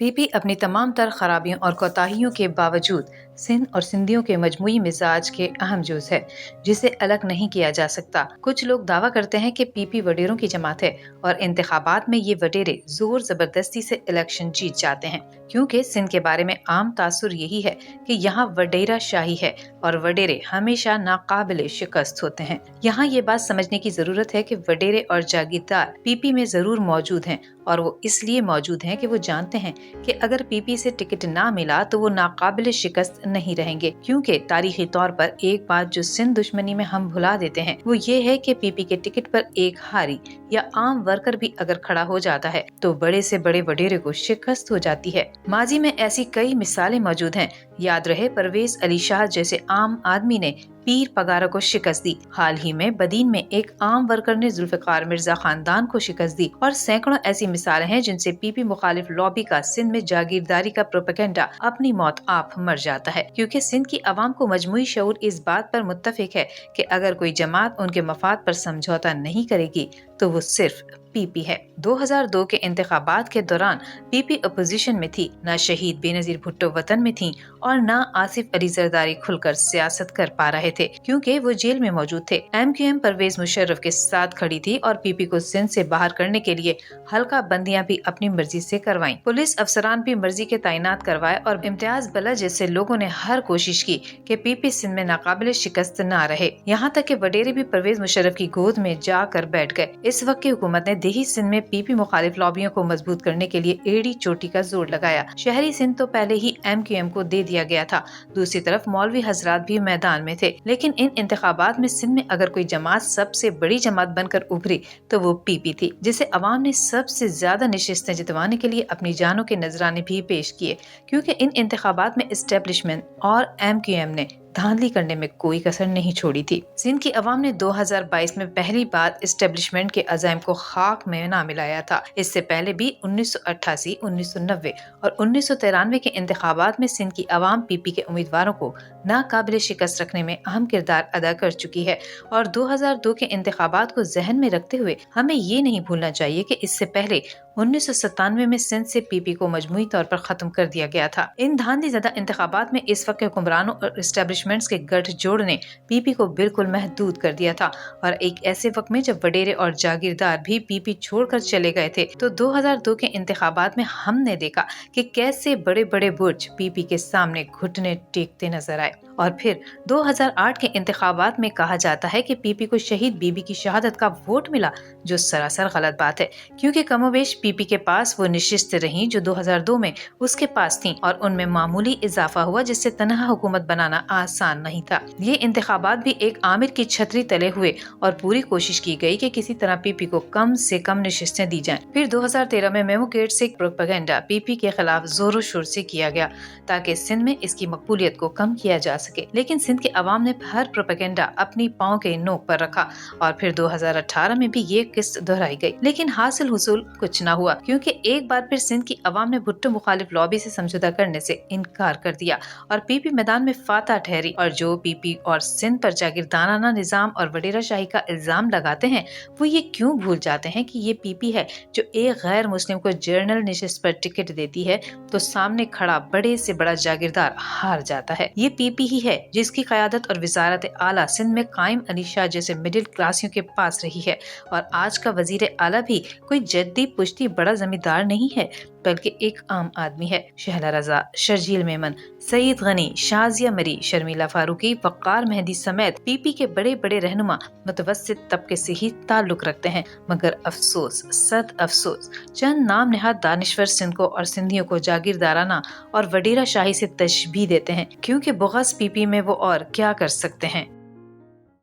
PP अपनी तमाम तर खराबियों और कोताहियों के बावजूद सिंध और सिंधियों के मजमूई मिजाज के अहम जुज है, जिसे अलग नहीं किया जा सकता। कुछ लोग दावा करते हैं कि पीपी वडेरों की जमात है और इंतखाबात में ये वडेरे जोर जबरदस्ती से इलेक्शन जीत जाते हैं, क्योंकि सिंध के बारे में आम तासुर यही है कि यहाँ वडेरा शाही है और वडेरे हमेशा नाकाबिले शिकस्त होते हैं। यहाँ ये बात समझने की जरूरत है कि वडेरे और जागीरदार पीपी में जरूर मौजूद हैं, और वो इसलिए मौजूद हैं कि वो जानते हैं कि अगर पीपी से टिकट ना मिला तो वो नाकाबिले शिकस्त नहीं रहेंगे। क्योंकि तारीखी तौर पर एक बात जो सिंध दुश्मनी में हम भुला देते हैं वो ये है कि पीपी के टिकट पर एक हारी या आम वर्कर भी अगर खड़ा हो जाता है तो बड़े से बड़े वडेरे को शिकस्त हो जाती है। माजी में ऐसी कई मिसालें मौजूद हैं। याद रहे, परवेज अली शाह जैसे आम आदमी ने पीर पगारा को शिकस्त दी। हाल ही में बदीन में एक आम वर्कर ने जुल्फिकार मिर्जा खानदान को शिकस्त दी, और सैकड़ों ऐसी मिसालें हैं जिनसे पीपी मुखालिफ लॉबी का सिंध में जागीरदारी का प्रोपेगेंडा अपनी मौत आप मर जाता है। क्योंकि सिंध की आवाम को मजमूई शऊर इस बात पर मुत्तफिक है कि अगर कोई जमात उनके मफाद पर समझौता नहीं करेगी तो वो सिर्फ पीपी है। 2002 के इंतखाबात के दौरान पीपी अपोजिशन में थी, न शहीद बेनजीर भुट्टो वतन में थी और न आसिफ अली जरदारी खुलकर सियासत कर पा रहे थे, क्योंकि वो जेल में मौजूद थे। एमक्यूएम परवेज मुशर्रफ के साथ खड़ी थी और पीपी को सिंध से बाहर करने के लिए हल्का बंदियां भी अपनी मर्जी से करवाईं। पुलिस अफसरान भी मर्जी के तैनात करवाए और इम्तियाज बला जैसे लोगों ने हर कोशिश की कि पीपी सिंध में नाकाबिले शिकस्त न रहे। यहाँ तक कि वडेरे भी परवेज मुशर्रफ की गोद में जाकर बैठ गए। इस वक्त की हुकूमत ने देही सिंध में पीपी मुखालिफ लॉबियों को मजबूत करने के लिए एड़ी चोटी का जोर लगाया। शहरी सिंध तो पहले ही एमक्यूएम को दे दिया गया था। दूसरी तरफ मौलवी हजरात भी मैदान में थे। लेकिन इन इंतखाबात में सिंध में अगर कोई जमात सबसे बड़ी जमात बनकर उभरी तो वो पीपी थी, जिसे अवाम ने सबसे ज्यादा नशिस्तें जितवाने के लिए अपनी जानों के नजराने भी पेश किए। क्योंकि इन इंतखाबात में एस्टेब्लिशमेंट और एमक्यूएम ने धांधली करने में कोई कसर नहीं छोड़ी थी। सिंध की अवाम ने 2022 में पहली बार एस्टेब्लिशमेंट के अज़ाइम को खाक में ना मिलाया था। इससे पहले भी 1988, 1990 और 1993 के इंतखाबात में सिंध की अवाम पीपी के उम्मीदवारों को नाकाबिले शिकस्त रखने में अहम किरदार अदा कर चुकी है। और 2002 के इंतखाबात को जहन में रखते हुए हमें ये नहीं भूलना चाहिए कि इससे पहले 1997 में सिंध से पीपी को मजमूई तौर पर खत्म कर दिया गया था। इन धांधली ज़दा इंतखाबात में इस वक्त के हुक्मरानों और एस्टेब्लिशमेंट्स के गठजोड़ ने पीपी को बिल्कुल महदूद कर दिया था, और एक ऐसे वक्त में जब वडेरे और जागीरदार भी पीपी छोड़कर चले गए थे। तो 2002 के इंतखाबात में हमने देखा कि कैसे बड़े बड़े बुर्ज पीपी के सामने घुटने टेकते नजर आए। और फिर 2008 के इंतखाबात में कहा जाता है कि पीपी को शहीद बीबी की शहादत का वोट मिला, जो सरासर गलत बात है। क्योंकि कमोबेश पीपी के पास वो नशिस्तें रहीं जो 2002 में उसके पास थीं, और उनमें मामूली इजाफा हुआ, जिससे तनहा हुकूमत बनाना आसान नहीं था। ये इंतखाबात भी एक आमिर की छतरी तले हुए और पूरी कोशिश की गई कि किसी तरह पीपी को कम से कम नशिस्तें दी जाएं। फिर 2013 में मेमो गेट से प्रोपेगेंडा पीपी के खिलाफ जोरों शोर से किया गया ताकि सिंध में इसकी मकबूलियत को कम किया जा सके। लेकिन सिंध के अवाम ने हर प्रोपेगेंडा अपनी पाँव के नोक पर रखा, और फिर 2018 में भी ये किस्त दोहराई गई। लेकिन हासिल हुसूल कुछ न हुआ, क्योंकि एक बार फिर सिंध की अवाम ने भुट्टो मुखालिफ लॉबी से समझौता करने से इनकार कर दिया और पीपी मैदान में फातह ठहरी। और जो पीपी और सिंध पर जागीरदाराना निजाम और वडेरा शाही का इल्जाम लगाते हैं, वो ये क्यों भूल जाते हैं कि ये पीपी है जो एक गैर मुस्लिम को जर्नल नशिस्त पर टिकट देती है तो सामने खड़ा बड़े से बड़ा जागीरदार हार जाता है। ये पीपी ही है जिसकी क़यादत और वज़ारत आला सिंध में कायम अली शाह जैसे मिडिल क्लासियों के पास रही है। और आज का वजीर आला भी कोई जद्दी पुश्ती बड़ा जमींदार नहीं है, बल्कि एक आम आदमी है। शहला रजा, शर्जील मेमन, सईद गनी, शाजिया मरी, शर्मिला फारूकी, वक़ार मेहदी समेत पीपी के बड़े बड़े रहनुमा मुतवस्सित तबके से ही ताल्लुक रखते हैं। मगर अफसोस, सद अफसोस, चंद नाम नहाद दानिश्वर सिंध को और सिंधियों को जागीरदाराना और वडेरा शाही से तशबीह देते हैं, क्योंकि बुग़्ज़ पीपी में वो और क्या कर सकते हैं।